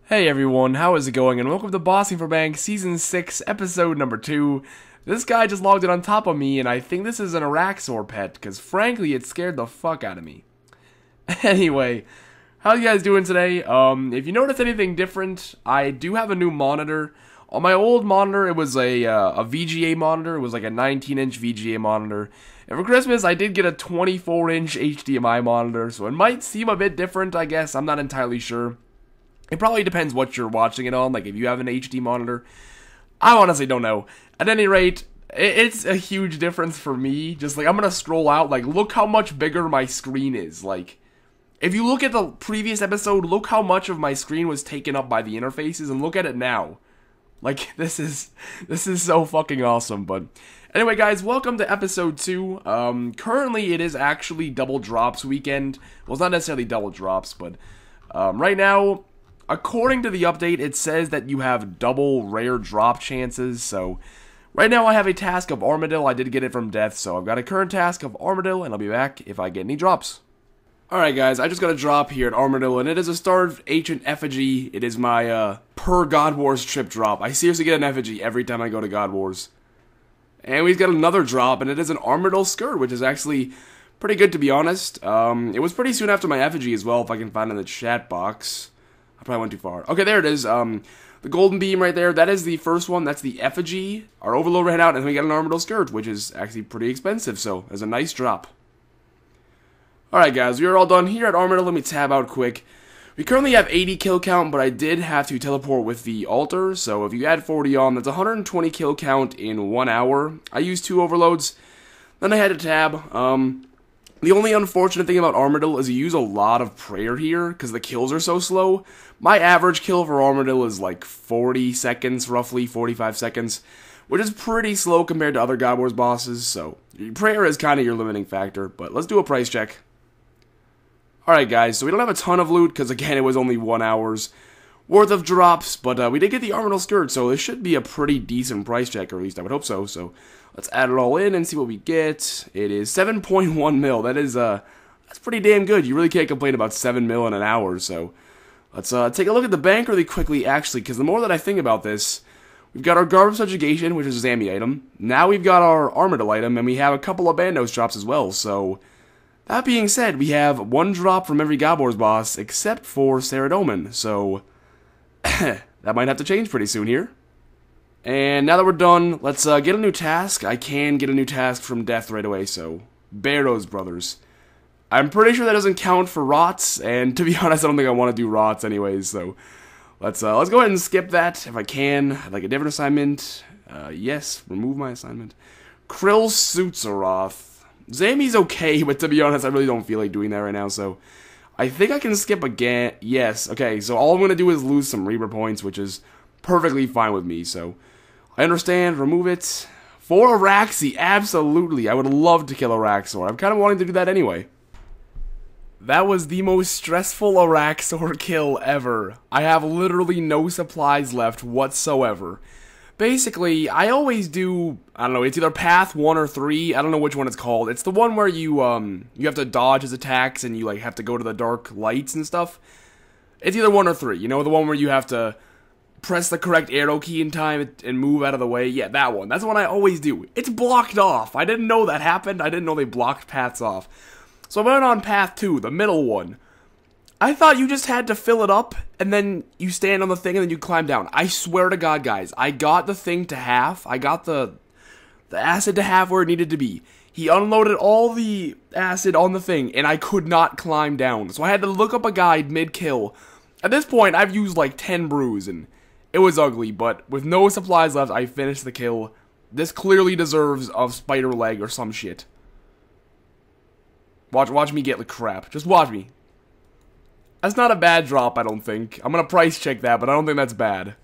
Hey everyone, how is it going? And welcome to Bossing for Bank Season 6, Episode number 2. This guy just logged in on top of me, and I think this is an Araxor pet, because frankly, it scared the fuck out of me. Anyway, how you guys doing today? If you notice anything different, I do have a new monitor. On my old monitor, it was a VGA monitor. It was like a 19-inch VGA monitor. And for Christmas, I did get a 24-inch HDMI monitor, so it might seem a bit different, I guess. I'm not entirely sure. It probably depends what you're watching it on, like if you have an HD monitor. I honestly don't know. At any rate, it's a huge difference for me. Just like, I'm gonna scroll out, like, look how much bigger my screen is. Like, if you look at the previous episode, look how much of my screen was taken up by the interfaces, and look at it now. Like, this is so fucking awesome, but... Anyway, guys, welcome to episode 2. Currently, it is actually double drops weekend. Well, it's not necessarily double drops, but... right now... According to the update, it says that you have double rare drop chances, so right now I have a task of Armadillo. I did get it from Death, so I've got a current task of Armadillo, and I'll be back if I get any drops. Alright guys, I just got a drop here at Armadillo, and it is a starved ancient effigy. It is my, per God Wars trip drop. I seriously get an effigy every time I go to God Wars. And we've got another drop, and it is an Armadillo skirt, which is actually pretty good to be honest. It was pretty soon after my effigy as well, if I can find it in the chat box. I probably went too far. Okay, there it is. The golden beam right there, that is the first one. That's the effigy. Our overload ran out, and we got an Armadillo skirt, which is actually pretty expensive, so it's a nice drop. Alright, guys, we are all done here at Armadillo. Let me tab out quick. We currently have 80 kill count, but I did have to teleport with the altar, so if you add 40 on, that's 120 kill count in 1 hour. I used 2 overloads, then I had to tab. The only unfortunate thing about Armadillo is you use a lot of prayer here, because the kills are so slow. My average kill for Armadillo is like 40 seconds, roughly 45 seconds, which is pretty slow compared to other God Wars bosses, so prayer is kind of your limiting factor, but let's do a price check. Alright guys, so we don't have a ton of loot, because again, it was only 1 hour's worth of drops, but we did get the Armadillo skirt, so this should be a pretty decent price check, or at least I would hope so, so let's add it all in and see what we get. It is 7.1 mil, that is, that's pretty damn good. You really can't complain about 7 mil in an hour, so let's take a look at the bank really quickly, actually, because the more that I think about this, we've got our Garbage Subjugation, which is a Zammy item, now we've got our Armadillo item, and we have a couple of Bandos drops as well, so that being said, we have 1 drop from every God Wars boss, except for Saradomin, so that might have to change pretty soon here. And now that we're done, let's get a new task. I can get a new task from Death right away, so Barrows Brothers. I'm pretty sure that doesn't count for Rots, and to be honest, I don't think I want to do Rots anyways, so let's go ahead and skip that if I can. I'd like a different assignment. Yes, remove my assignment. Krill Sutzaroth. Zammy's okay, but to be honest, I really don't feel like doing that right now, so I think I can skip again. Yes, okay, so all I'm going to do is lose some Reaper points, which is perfectly fine with me, so I understand, remove it. For Araxi, absolutely, I would love to kill Araxor. I'm kind of wanting to do that anyway. That was the most stressful Araxor kill ever. I have literally no supplies left whatsoever. Basically, I always do, I don't know, it's either path 1 or 3, I don't know which one it's called. It's the one where you have to dodge his attacks and you, like, have to go to the dark lights and stuff. It's either 1 or 3, you know, the one where you have to press the correct arrow key in time and move out of the way. Yeah, that one. That's the one I always do. It's blocked off. I didn't know that happened. I didn't know they blocked paths off. So I went on path 2, the middle one. I thought you just had to fill it up, and then you stand on the thing, and then you climb down. I swear to God, guys, I got the thing to half. I got the acid to half where it needed to be. He unloaded all the acid on the thing, and I could not climb down. So I had to look up a guide mid-kill. At this point, I've used like 10 brews, and it was ugly, but with no supplies left, I finished the kill. This clearly deserves a spider leg or some shit. Watch me get the crap. Just watch me. That's not a bad drop, I don't think. I'm gonna price check that, but I don't think that's bad.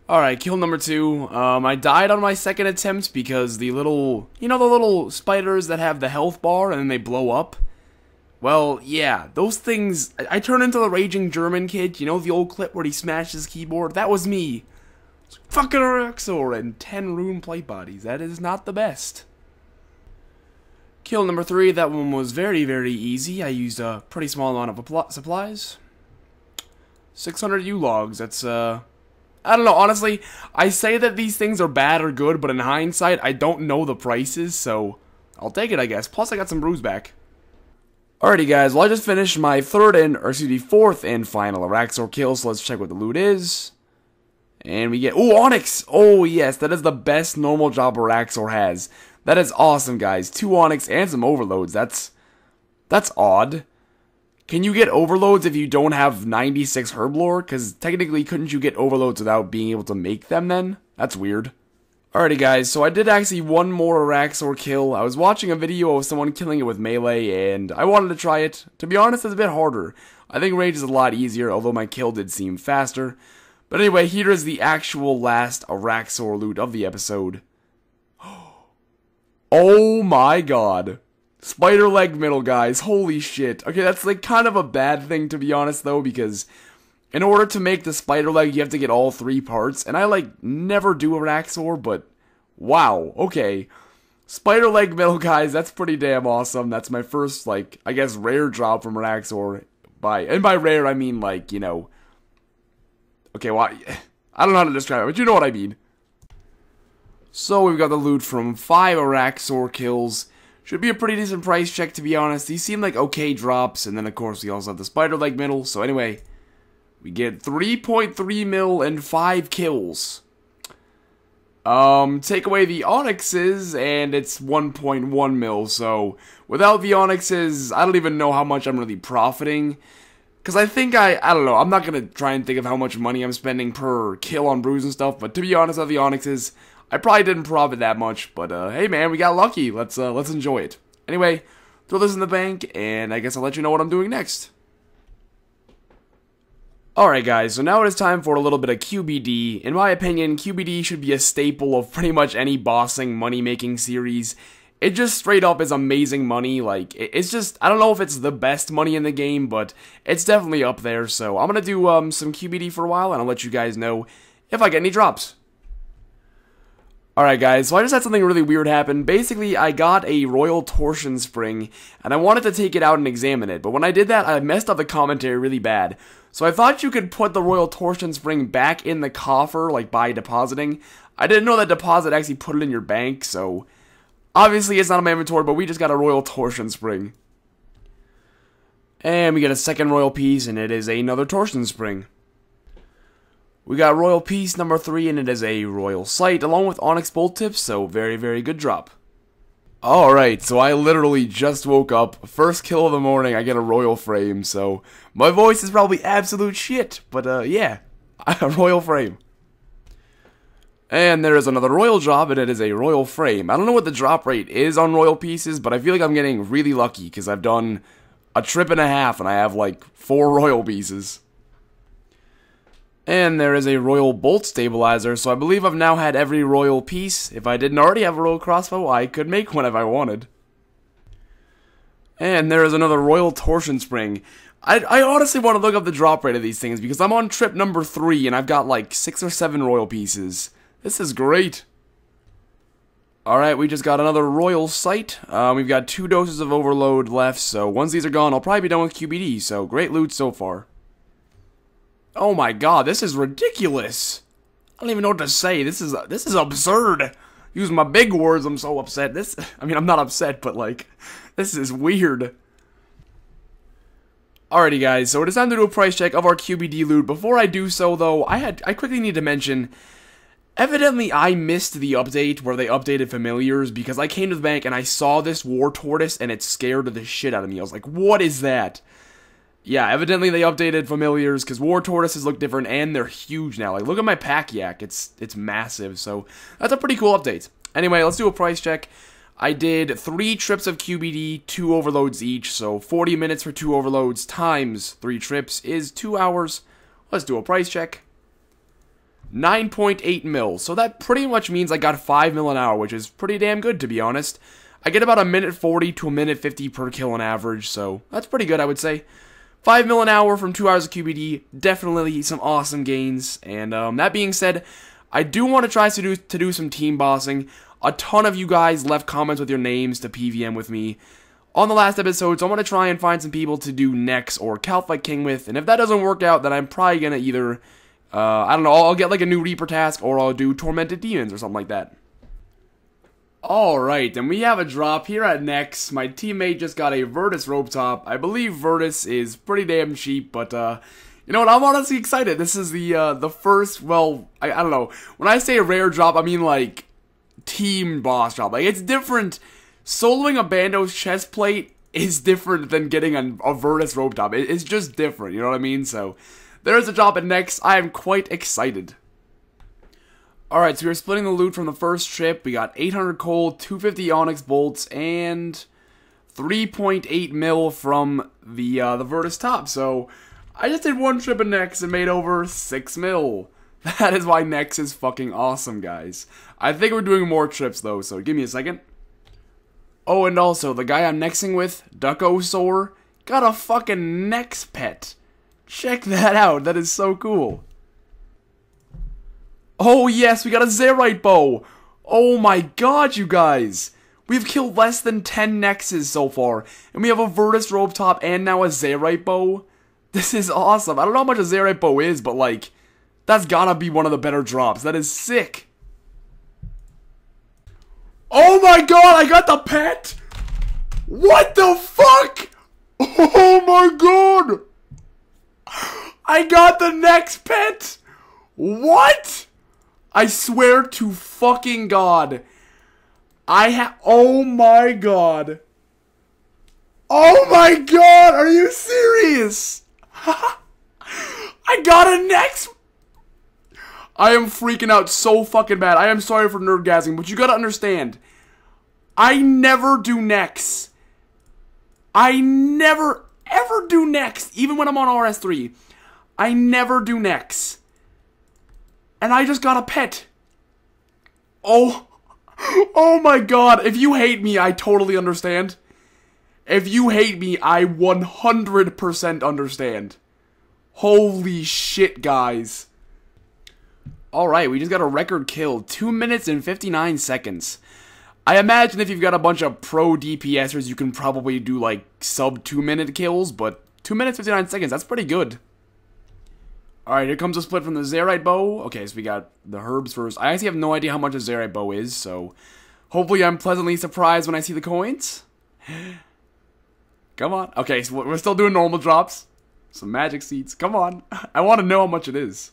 Alright, kill number 2. I died on my second attempt because the little, you know, the little spiders that have the health bar and then they blow up? Well, yeah, those things, I turned into the Raging German kid, you know, the old clip where he smashed his keyboard? That was me. Fucking Araxor and 10 rune plate bodies. That is not the best. Kill number 3, that one was very, very easy. I used a pretty small amount of supplies. 600 U-logs, that's, I don't know, honestly, I say that these things are bad or good, but in hindsight, I don't know the prices, so I'll take it, I guess. Plus, I got some brews back. Alrighty, guys, well, I just finished my fourth and final Araxor kill, so let's check what the loot is. And we get, ooh, Onyx! Oh, yes, that is the best normal job Araxor has. That is awesome, guys. 2 Onyx and some overloads. That's odd. Can you get overloads if you don't have 96 Herblore? Because technically, couldn't you get overloads without being able to make them then? That's weird. Alrighty, guys, so I did actually one more Araxor kill. I was watching a video of someone killing it with melee, and I wanted to try it. To be honest, it's a bit harder. I think range is a lot easier, although my kill did seem faster. But anyway, here is the actual last Araxor loot of the episode. Oh my god. Spider leg middle, guys. Holy shit. Okay, that's like kind of a bad thing, to be honest, though, because in order to make the spider leg, you have to get all 3 parts. And I, like, never do Araxor, but wow. Okay. Spider leg middle, guys. That's pretty damn awesome. That's my first, like, I guess, rare drop from Araxor. And by rare, I mean, like, you know. Okay, well, I don't know how to describe it, but you know what I mean. So, we've got the loot from 5 Araxor kills. Should be a pretty decent price check, to be honest. These seem like okay drops, and then, of course, we also have the spider leg middle. So, anyway, we get 3.3 mil and 5 kills. Take away the Onyxes, and it's 1.1 mil. So, without the Onyxes, I don't even know how much I'm really profiting. Because I think I don't know, I'm not going to try and think of how much money I'm spending per kill on brews and stuff, but to be honest, with the Onyxes, I probably didn't profit that much, but hey man, we got lucky, let's enjoy it. Anyway, throw this in the bank, and I guess I'll let you know what I'm doing next. Alright guys, so now it is time for a little bit of QBD. In my opinion, QBD should be a staple of pretty much any bossing money-making series. It just straight up is amazing money. Like, it's just, I don't know if it's the best money in the game, but it's definitely up there. So I'm gonna do some QBD for a while, and I'll let you guys know if I get any drops. Alright guys, so I just had something really weird happen. Basically, I got a Royal Torsion Spring, and I wanted to take it out and examine it, but when I did that, I messed up the commentary really bad. So I thought you could put the Royal Torsion Spring back in the coffer, like by depositing. I didn't know that deposit actually put it in your bank, so obviously it's not in my inventory, but we just got a Royal Torsion Spring. And we get a second Royal Piece, and it is another Torsion Spring. We got Royal Piece number 3, and it is a Royal Sight, along with Onyx Bolt Tips, so very, very good drop. Alright, so I literally just woke up, first kill of the morning, I get a Royal Frame, so my voice is probably absolute shit, but yeah, a Royal Frame. And there is another Royal job, and it is a Royal Frame. I don't know what the drop rate is on Royal Pieces, but I feel like I'm getting really lucky, because I've done a trip and a half, and I have like 4 Royal Pieces. And there is a Royal Bolt Stabilizer, so I believe I've now had every Royal Piece. If I didn't already have a Royal Crossbow, I could make one if I wanted. And there is another Royal Torsion Spring. I honestly want to look up the drop rate of these things, because I'm on trip number 3, and I've got like 6 or 7 Royal Pieces. This is great. Alright, we just got another Royal Sight. We've got 2 doses of Overload left, so once these are gone, I'll probably be done with QBD, so great loot so far. Oh my god, this is ridiculous. I don't even know what to say. This is absurd. Using my big words, I'm so upset. I mean, I'm not upset, but like, this is weird. Alrighty guys, so it is time to do a price check of our QBD loot. Before I do so though, I quickly need to mention, evidently I missed the update where they updated familiars, because I came to the bank and I saw this War Tortoise and it scared the shit out of me. I was like, what is that? Yeah, evidently they updated familiars, because War Tortoises look different, and they're huge now. Like, look at my pack yak, it's massive, so that's a pretty cool update. Anyway, let's do a price check. I did 3 trips of QBD, 2 overloads each, so 40 minutes for 2 overloads times 3 trips is 2 hours. Let's do a price check. 9.8 mil, so that pretty much means I got 5 mil an hour, which is pretty damn good, to be honest. I get about a minute 40 to a minute 50 per kill on average, so that's pretty good, I would say. 5 mil an hour from 2 hours of QBD, definitely some awesome gains. And that being said, I do want to try to do some team bossing. A ton of you guys left comments with your names to PVM with me. on the last episode, so I'm going to try and find some people to do Nex or Calfight King with, and if that doesn't work out, then I'm probably going to either, I don't know, I'll get like a new Reaper task, or I'll do Tormented Demons or something like that. Alright, and we have a drop here at Nex. My teammate just got a Virtus Rope Top. I believe Virtus is pretty damn cheap, but, you know what, I'm honestly excited. This is the first, well, I don't know. When I say a rare drop, I mean, like, team boss drop. Like, it's different. Soloing a Bando's chest plate is different than getting a Virtus Rope Top. It's just different, you know what I mean? So, there's a drop at Nex. I am quite excited. Alright, so we're splitting the loot from the first trip. We got 800 coal, 250 Onyx bolts, and 3.8 mil from the Virtus Top. So, I just did one trip at Nex and made over 6 mil. That is why Nex is fucking awesome, guys. I think we're doing more trips, though, so give me a second. Oh, and also, the guy I'm nexing with, Duckosaur, got a fucking Nex pet. Check that out, that is so cool. Oh yes, we got a Zerite bow! Oh my god, you guys! We've killed less than 10 Nexes so far, and we have a Virtus Rope Top and now a Zerite bow. This is awesome. I don't know how much a Zerite bow is, but like, that's gotta be one of the better drops. That is sick. Oh my god, I got the pet! What the fuck? Oh my god! I got the Nex pet! What? I swear to fucking God. Oh my God. Oh my God, are you serious? I got a Nex. I am freaking out so fucking bad. I am sorry for nerdgasming, but you gotta understand. I never do Nex. I never ever do Nex, even when I'm on RS3. I never do Nex. And I just got a pet. Oh my god. If you hate me, I totally understand. If you hate me, I 100% understand. Holy shit, guys. Alright, we just got a record kill. 2 minutes and 59 seconds. I imagine if you've got a bunch of pro DPSers, you can probably do like sub 2 minute kills, but 2 minutes 59 seconds, that's pretty good. Alright, here comes a split from the Zerite bow. Okay, so we got the herbs first. I actually have no idea how much a Zerite bow is, so hopefully I'm pleasantly surprised when I see the coins. Come on. Okay, so we're still doing normal drops. Some magic seeds. Come on. I want to know how much it is.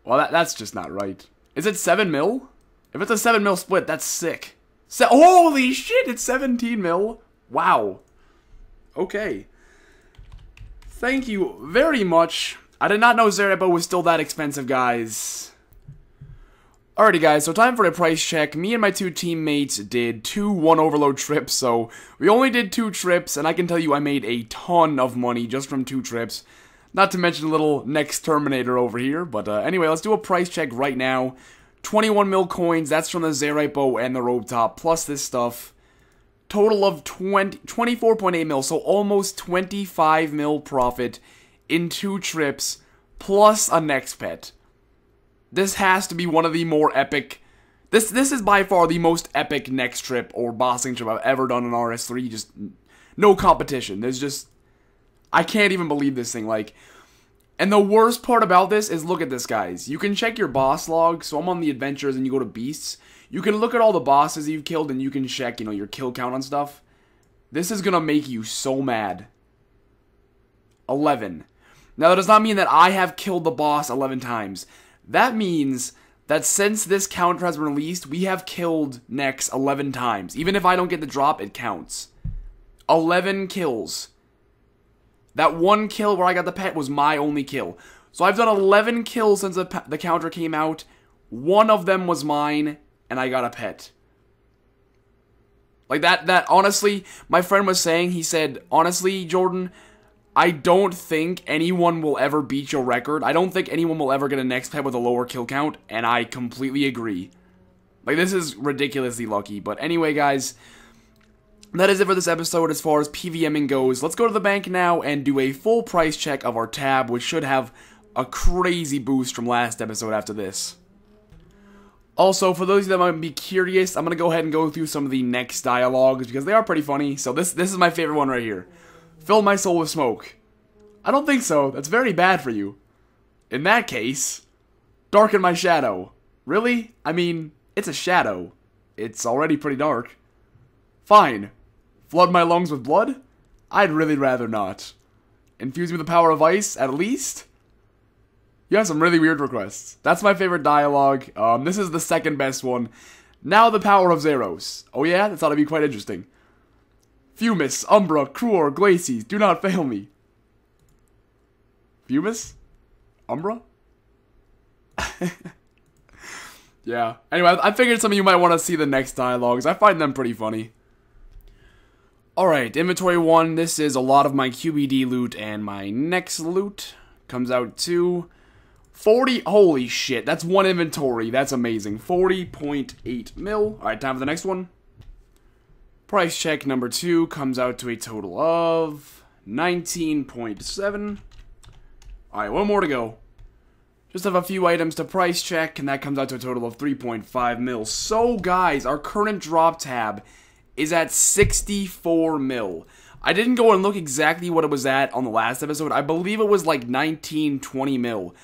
Well, that's just not right. Is it 7 mil? If it's a 7 mil split, that's sick. Holy shit, it's 17 mil. Wow. Okay. Thank you very much. I did not know Zerite bow was still that expensive, guys. Alrighty, guys, so time for a price check. Me and my two teammates did 2 one overload trips, so we only did 2 trips, and I can tell you I made a ton of money just from 2 trips. Not to mention a little Nex Terminator over here, but anyway, let's do a price check right now. 21 mil coins, that's from the Zerite bow and the rope top, plus this stuff. Total of 24.8 mil, so almost 25 mil profit in 2 trips, plus a Nex pet. This has to be one of the more epic... This is by far the most epic Nex trip or bossing trip I've ever done in RS3. Just no competition. There's just... I can't even believe this thing, like... And the worst part about this is, look at this, guys. You can check your boss log, so I'm on the adventures and you go to beasts. You can look at all the bosses you've killed and you can check, you know, your kill count on stuff. This is gonna make you so mad. 11. Now, that does not mean that I have killed the boss 11 times. That means that since this counter has been released, we have killed Nex 11 times. Even if I don't get the drop, it counts. 11 kills. That 1 kill where I got the pet was my only kill. So I've done 11 kills since the counter came out. 1 of them was mine, and I got a pet. Like that honestly, my friend was saying, he said, honestly, Jordan, I don't think anyone will ever beat your record. I don't think anyone will ever get a Nex pet with a lower kill count, and I completely agree. Like, this is ridiculously lucky. But anyway, guys, that is it for this episode as far as PVMing goes. Let's go to the bank now and do a full price check of our tab, which should have a crazy boost from last episode after this. Also, for those of you that might be curious, I'm going to go ahead and go through some of the next dialogues because they are pretty funny. So this is my favorite one right here. Fill my soul with smoke. I don't think so. That's very bad for you. In that case, darken my shadow. Really? I mean, it's a shadow. It's already pretty dark. Fine. Flood my lungs with blood? I'd really rather not. Infuse me with the power of ice, at least? You have some really weird requests. That's my favorite dialogue. This is the second best one. Now the power of Zeros. Oh yeah? That ought to be quite interesting. Fumus, Umbra, Cruor, Glacies, do not fail me. Fumus? Umbra? Yeah. Anyway, I figured some of you might want to see the next dialogues. I find them pretty funny. Alright, inventory 1. This is a lot of my QBD loot, and my next loot comes out to 40. Holy shit, that's one inventory. That's amazing. 40.8 mil. Alright, time for the next one. Price check number 2 comes out to a total of 19.7. Alright, one more to go. Just have a few items to price check, and that comes out to a total of 3.5 mil. So, guys, our current drop tab is at 64 mil. I didn't go and look exactly what it was at on the last episode. I believe it was like 19, 20 mil.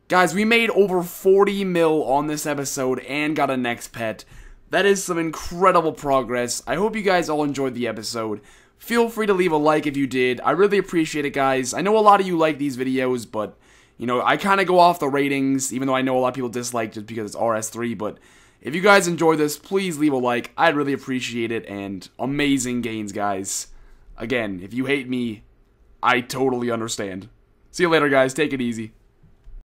Guys, we made over 40 mil on this episode and got a next pet. That is some incredible progress. I hope you guys all enjoyed the episode. Feel free to leave a like if you did. I really appreciate it, guys. I know a lot of you like these videos, but, you know, I kind of go off the ratings, even though I know a lot of people dislike just because it's RS3, but if you guys enjoy this, please leave a like. I'd really appreciate it, and amazing gains, guys. Again, if you hate me, I totally understand. See you later, guys. Take it easy.